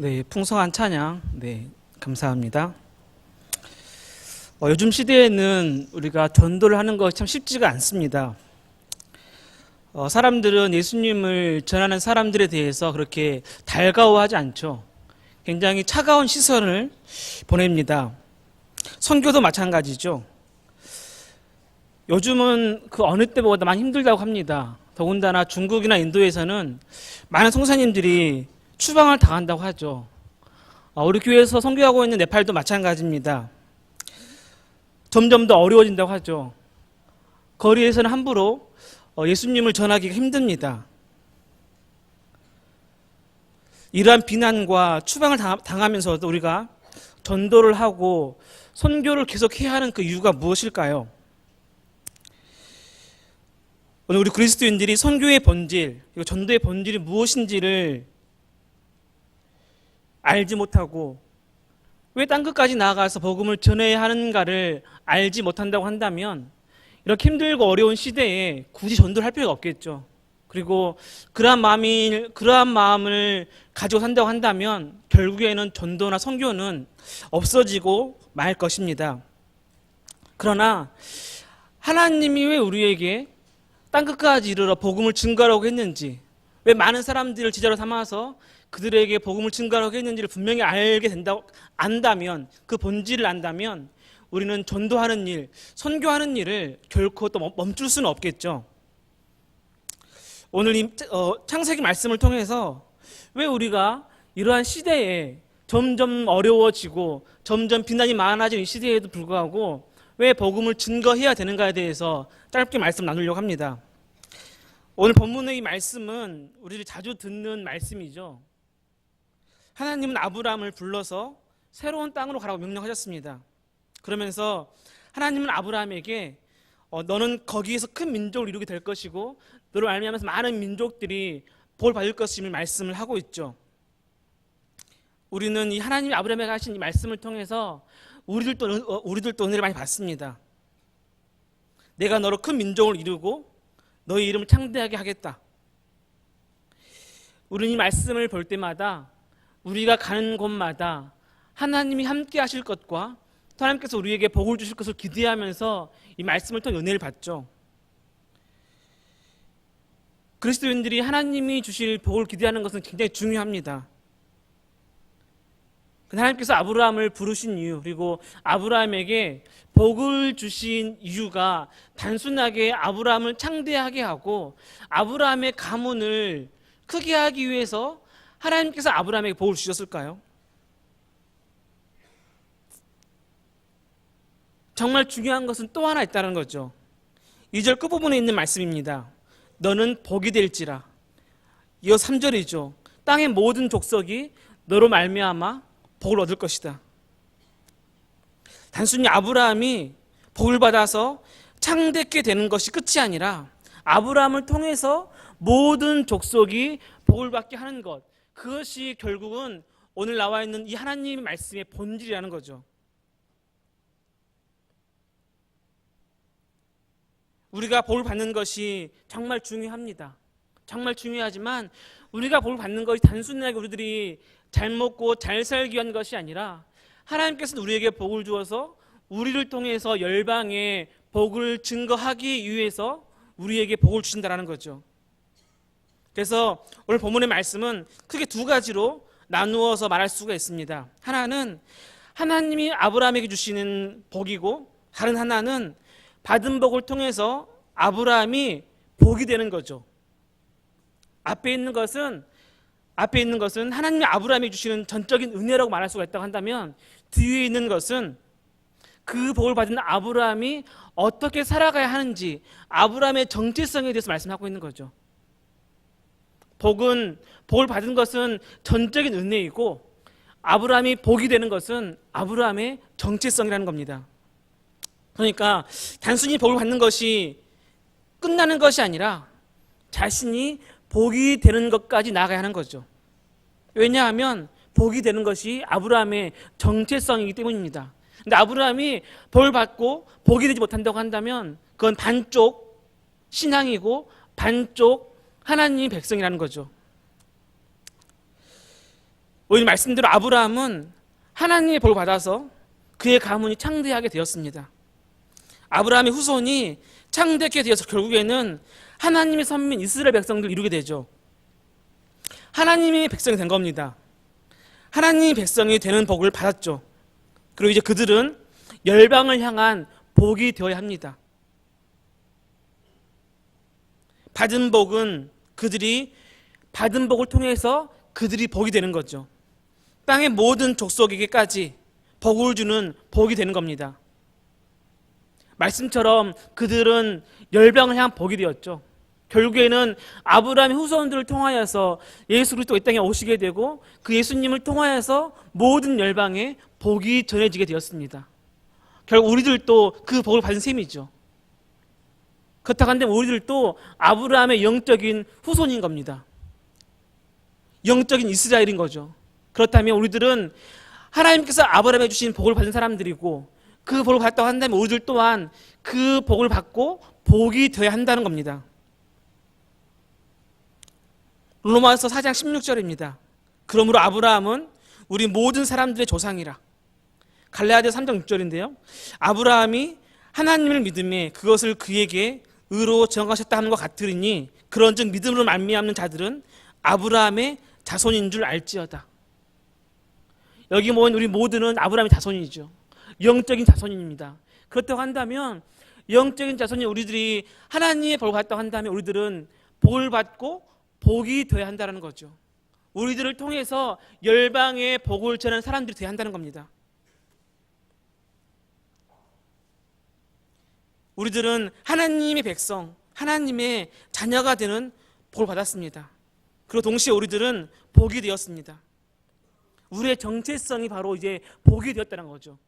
네, 풍성한 찬양, 감사합니다. 요즘 시대에는 우리가 전도를 하는 것이 참 쉽지가 않습니다. 사람들은 예수님을 전하는 사람들에 대해서 그렇게 달가워하지 않죠. 굉장히 차가운 시선을 보냅니다. 선교도 마찬가지죠. 요즘은 그 어느 때보다 많이 힘들다고 합니다. 더군다나 중국이나 인도에서는 많은 성사님들이 추방을 당한다고 하죠. 우리 교회에서 선교하고 있는 네팔도 마찬가지입니다. 점점 더 어려워진다고 하죠. 거리에서는 함부로 예수님을 전하기가 힘듭니다. 이러한 비난과 추방을 당하면서도 우리가 전도를 하고 선교를 계속해야 하는 그 이유가 무엇일까요? 오늘 우리 그리스도인들이 선교의 본질, 그리고 전도의 본질이 무엇인지를 알지 못하고 왜 땅 끝까지 나아가서 복음을 전해야 하는가를 알지 못한다고 한다면 이렇게 힘들고 어려운 시대에 굳이 전도를 할 필요가 없겠죠. 그리고 그러한 마음을 가지고 산다고 한다면 결국에는 전도나 선교는 없어지고 말 것입니다. 그러나 하나님이 왜 우리에게 땅 끝까지 이르러 복음을 증거하라고 했는지, 왜 많은 사람들을 제자로 삼아서 그들에게 복음을 증거하라고 했는지를 분명히 안다면, 그 본질을 안다면 우리는 전도하는 일, 선교하는 일을 결코 또 멈출 수는 없겠죠. 오늘 이 창세기 말씀을 통해서 왜 우리가 이러한 시대에 점점 어려워지고 점점 비난이 많아지는 시대에도 불구하고 왜 복음을 증거해야 되는가에 대해서 짧게 말씀 나누려고 합니다. 오늘 본문의 이 말씀은 우리들이 자주 듣는 말씀이죠. 하나님은 아브라함을 불러서 새로운 땅으로 가라고 명령하셨습니다. 그러면서 하나님은 아브라함에게 너는 거기에서 큰 민족을 이루게 될 것이고 너를 알미하면서 많은 민족들이 복을 받을 것임을 말씀을 하고 있죠. 우리는 이 하나님이 아브라함에게 하신 이 말씀을 통해서 우리들도 은혜를 많이 받습니다. 내가 너로 큰 민족을 이루고 너의 이름을 창대하게 하겠다. 우리는 이 말씀을 볼 때마다 우리가 가는 곳마다 하나님이 함께 하실 것과 또 하나님께서 우리에게 복을 주실 것을 기대하면서 이 말씀을 통해 은혜를 받죠. 그리스도인들이 하나님이 주실 복을 기대하는 것은 굉장히 중요합니다. 하나님께서 아브라함을 부르신 이유, 그리고 아브라함에게 복을 주신 이유가 단순하게 아브라함을 창대하게 하고 아브라함의 가문을 크게 하기 위해서 하나님께서 아브라함에게 복을 주셨을까요? 정말 중요한 것은 또 하나 있다는 거죠. 2절 끝부분에 있는 말씀입니다. 너는 복이 될지라. 이어 3절이죠. 땅의 모든 족속이 너로 말미암아 복을 얻을 것이다. 단순히 아브라함이 복을 받아서 창대케 되는 것이 끝이 아니라 아브라함을 통해서 모든 족속이 복을 받게 하는 것, 그것이 결국은 오늘 나와 있는 이 하나님의 말씀의 본질이라는 거죠. 우리가 복을 받는 것이 정말 중요합니다. 정말 중요하지만 우리가 복을 받는 것이 단순하게 우리들이 잘 먹고 잘 살기 위한 것이 아니라 하나님께서는 우리에게 복을 주어서 우리를 통해서 열방에 복을 증거하기 위해서 우리에게 복을 주신다는 거죠. 그래서 오늘 본문의 말씀은 크게 두 가지로 나누어서 말할 수가 있습니다. 하나는 하나님이 아브라함에게 주시는 복이고, 다른 하나는 받은 복을 통해서 아브라함이 복이 되는 거죠. 앞에 있는 것은 하나님이 아브라함에게 주시는 전적인 은혜라고 말할 수가 있다고 한다면, 뒤에 있는 것은 그 복을 받은 아브라함이 어떻게 살아가야 하는지, 아브라함의 정체성에 대해서 말씀하고 있는 거죠. 복을 받은 것은 전적인 은혜이고, 아브라함이 복이 되는 것은 아브라함의 정체성이라는 겁니다. 그러니까 단순히 복을 받는 것이 끝나는 것이 아니라 자신이 복이 되는 것까지 나아가야 하는 거죠. 왜냐하면 복이 되는 것이 아브라함의 정체성이기 때문입니다. 근데 아브라함이 복을 받고 복이 되지 못한다고 한다면 그건 반쪽 신앙이고 반쪽 하나님의 백성이라는 거죠. 오늘 말씀대로 아브라함은 하나님의 복을 받아서 그의 가문이 창대하게 되었습니다. 아브라함의 후손이 창대하게 되어서 결국에는 하나님의 선민 이스라엘 백성들을 이루게 되죠. 하나님의 백성이 된 겁니다. 하나님의 백성이 되는 복을 받았죠. 그리고 이제 그들은 열방을 향한 복이 되어야 합니다. 받은 복은 그들이 받은 복을 통해서 그들이 복이 되는 거죠. 땅의 모든 족속에게까지 복을 주는 복이 되는 겁니다. 말씀처럼 그들은 열방을 향한 복이 되었죠. 결국에는 아브라함의 후손들을 통하여서 예수 그리스도가 이 땅에 오시게 되고 그 예수님을 통하여서 모든 열방에 복이 전해지게 되었습니다. 결국 우리들도 그 복을 받은 셈이죠. 그렇다고 한다면 우리들도 아브라함의 영적인 후손인 겁니다. 영적인 이스라엘인 거죠. 그렇다면 우리들은 하나님께서 아브라함에 주신 복을 받은 사람들이고 그 복을 받았다고 한다면 우리들 또한 그 복을 받고 복이 되어야 한다는 겁니다. 로마서 4장 16절입니다. 그러므로 아브라함은 우리 모든 사람들의 조상이라. 갈라디아 3장 6절인데요. 아브라함이 하나님을 믿음에 그것을 그에게 의로 정하셨다 하는 것 같으리니 그런즉 믿음으로 말미암는 자들은 아브라함의 자손인 줄 알지어다. 여기 모인 우리 모두는 아브라함의 자손이죠. 영적인 자손입니다. 그렇다고 한다면 영적인 자손이 우리들이 하나님의 복을 받았다고 한다면 우리들은 복을 받고 복이 되어야 한다는 거죠. 우리들을 통해서 열방의 복을 전하는 사람들이 되어야 한다는 겁니다. 우리들은 하나님의 백성, 하나님의 자녀가 되는 복을 받았습니다. 그리고 동시에 우리들은 복이 되었습니다. 우리의 정체성이 바로 이제 복이 되었다는 거죠.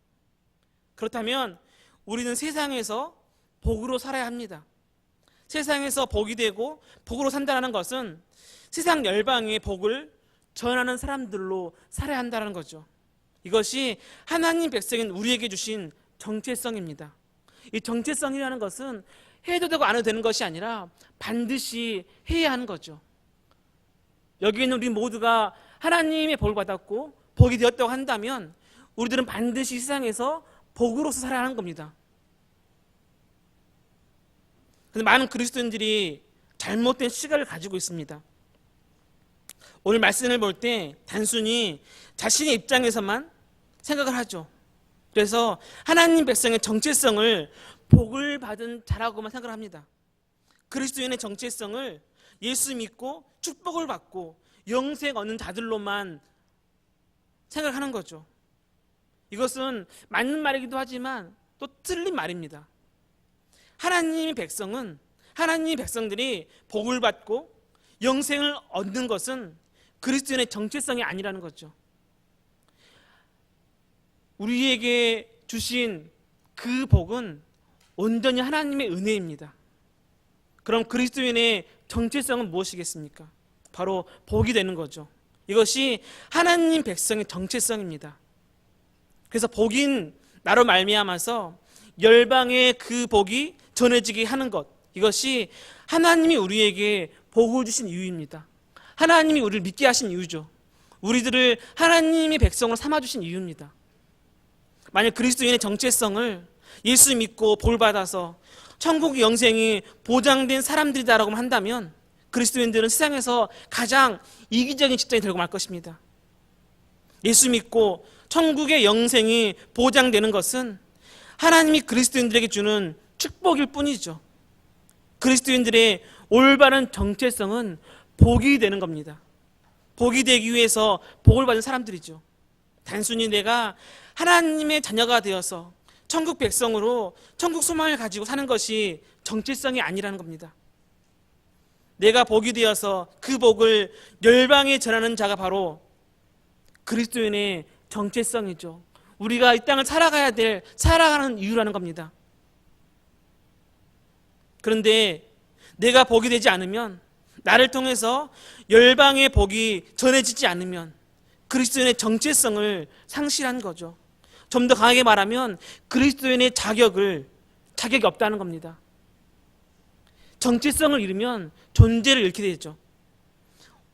그렇다면 우리는 세상에서 복으로 살아야 합니다. 세상에서 복이 되고 복으로 산다는 것은 세상 열방의 복을 전하는 사람들로 살아야 한다는 거죠. 이것이 하나님 백성인 우리에게 주신 정체성입니다. 이 정체성이라는 것은 해도 되고 안 해도 되는 것이 아니라 반드시 해야 하는 거죠. 여기 있는 우리 모두가 하나님의 복을 받았고 복이 되었다고 한다면 우리들은 반드시 세상에서 복으로서 살아야 하는 겁니다. 그런데 많은 그리스도인들이 잘못된 시각을 가지고 있습니다. 오늘 말씀을 볼 때 단순히 자신의 입장에서만 생각을 하죠. 그래서 하나님 백성의 정체성을 복을 받은 자라고만 생각을 합니다. 그리스도인의 정체성을 예수 믿고 축복을 받고 영생 얻는 자들로만 생각하는 거죠. 이것은 맞는 말이기도 하지만 또 틀린 말입니다. 하나님의 백성은 하나님의 백성들이 복을 받고 영생을 얻는 것은 그리스도인의 정체성이 아니라는 거죠. 우리에게 주신 그 복은 온전히 하나님의 은혜입니다. 그럼 그리스도인의 정체성은 무엇이겠습니까? 바로 복이 되는 거죠. 이것이 하나님 백성의 정체성입니다. 그래서 복인 나로 말미암아서 열방의 그 복이 전해지게 하는 것, 이것이 하나님이 우리에게 복을 주신 이유입니다. 하나님이 우리를 믿게 하신 이유죠. 우리들을 하나님의 백성으로 삼아주신 이유입니다. 만약 그리스도인의 정체성을 예수 믿고 볼 받아서 천국 영생이 보장된 사람들이다라고 한다면 그리스도인들은 세상에서 가장 이기적인 직장이 되고 말 것입니다. 예수 믿고 천국의 영생이 보장되는 것은 하나님이 그리스도인들에게 주는 축복일 뿐이죠. 그리스도인들의 올바른 정체성은 복이 되는 겁니다. 복이 되기 위해서 복을 받은 사람들이죠. 단순히 내가 하나님의 자녀가 되어서 천국 백성으로 천국 소망을 가지고 사는 것이 정체성이 아니라는 겁니다. 내가 복이 되어서 그 복을 열방에 전하는 자가 바로 그리스도인의 정체성이죠. 우리가 이 땅을 살아가는 이유라는 겁니다. 그런데 내가 복이 되지 않으면, 나를 통해서 열방의 복이 전해지지 않으면 그리스도인의 정체성을 상실한 거죠. 좀 더 강하게 말하면 그리스도인의 자격이 없다는 겁니다. 정체성을 잃으면 존재를 잃게 되죠.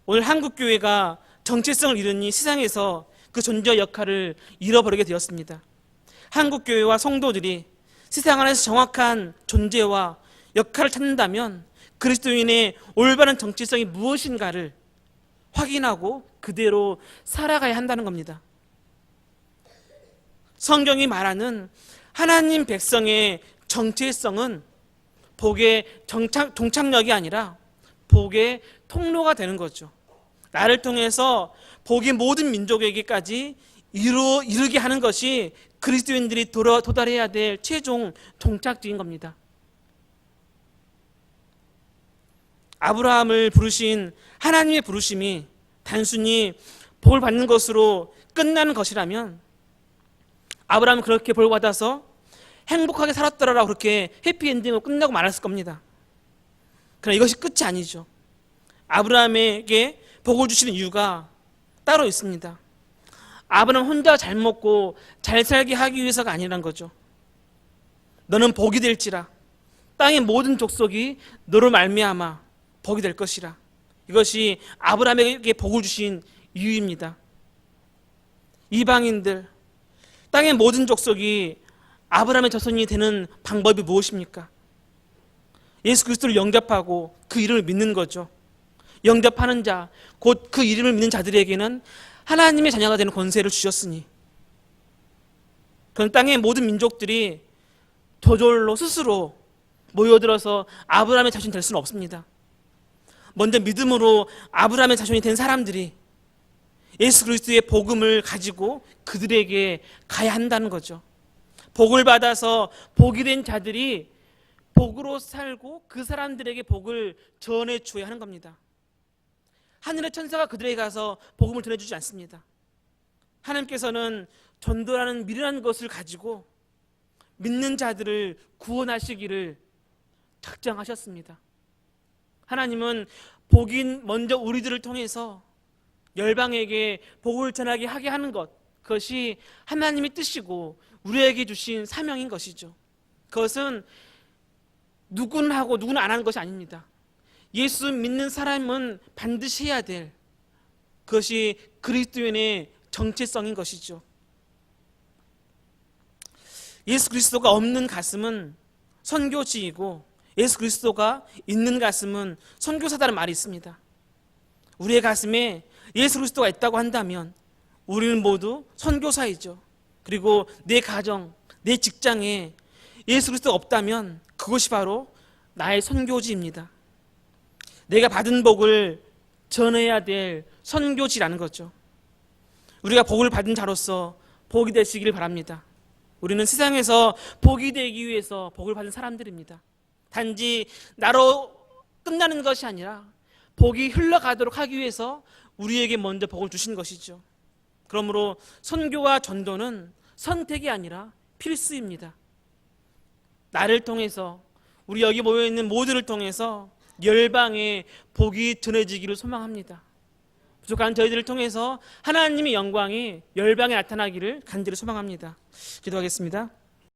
오늘 한국교회가 정체성을 잃으니 세상에서 그 존재 역할을 잃어버리게 되었습니다. 한국교회와 성도들이 세상 안에서 정확한 존재와 역할을 찾는다면 그리스도인의 올바른 정체성이 무엇인가를 확인하고 그대로 살아가야 한다는 겁니다. 성경이 말하는 하나님 백성의 정체성은 복의 종착역이 아니라 복의 통로가 되는 거죠. 나를 통해서 복이 모든 민족에게까지 이르게 하는 것이 그리스도인들이 도달해야 될 최종 종착지인 겁니다. 아브라함을 부르신 하나님의 부르심이 단순히 복을 받는 것으로 끝나는 것이라면 아브라함은 그렇게 복을 받아서 행복하게 살았더라라고 그렇게 해피엔딩으로 끝나고 말았을 겁니다. 그러나 이것이 끝이 아니죠. 아브라함에게 복을 주시는 이유가 따로 있습니다. 아브라함 혼자 잘 먹고 잘 살게 하기 위해서가 아니란 거죠. 너는 복이 될지라 땅의 모든 족속이 너로 말미암아 복이 될 것이라. 이것이 아브라함에게 복을 주신 이유입니다. 이방인들, 땅의 모든 족속이 아브라함의 자손이 되는 방법이 무엇입니까? 예수 그리스도를 영접하고 그 이름을 믿는 거죠. 영접하는 자, 곧 그 이름을 믿는 자들에게는 하나님의 자녀가 되는 권세를 주셨으니, 그런 땅의 모든 민족들이 저절로 스스로 모여들어서 아브라함의 자손이 될 수는 없습니다. 먼저 믿음으로 아브라함의 자손이 된 사람들이 예수 그리스도의 복음을 가지고 그들에게 가야 한다는 거죠. 복을 받아서 복이 된 자들이 복으로 살고 그 사람들에게 복을 전해 주어야 하는 겁니다. 하늘의 천사가 그들에게 가서 복음을 전해주지 않습니다. 하나님께서는 전도라는 미련한 것을 가지고 믿는 자들을 구원하시기를 작정하셨습니다. 하나님은 복인 먼저 우리들을 통해서 열방에게 복을 전하게 하게 하는 것, 그것이 하나님의 뜻이고 우리에게 주신 사명인 것이죠. 그것은 누구는 하고 누구는 안 하는 것이 아닙니다. 예수 믿는 사람은 반드시 해야 될, 그것이 그리스도인의 정체성인 것이죠. 예수 그리스도가 없는 가슴은 선교지이고 예수 그리스도가 있는 가슴은 선교사다는 말이 있습니다. 우리의 가슴에 예수 그리스도가 있다고 한다면 우리는 모두 선교사이죠. 그리고 내 가정, 내 직장에 예수 그리스도가 없다면 그것이 바로 나의 선교지입니다. 내가 받은 복을 전해야 될 선교지라는 거죠. 우리가 복을 받은 자로서 복이 되시기를 바랍니다. 우리는 세상에서 복이 되기 위해서 복을 받은 사람들입니다. 단지 나로 끝나는 것이 아니라 복이 흘러가도록 하기 위해서 우리에게 먼저 복을 주신 것이죠. 그러므로 선교와 전도는 선택이 아니라 필수입니다. 나를 통해서, 우리 여기 모여있는 모두를 통해서 열방에 복이 전해지기를 소망합니다. 부족한 저희들을 통해서 하나님의 영광이 열방에 나타나기를 간절히 소망합니다. 기도하겠습니다.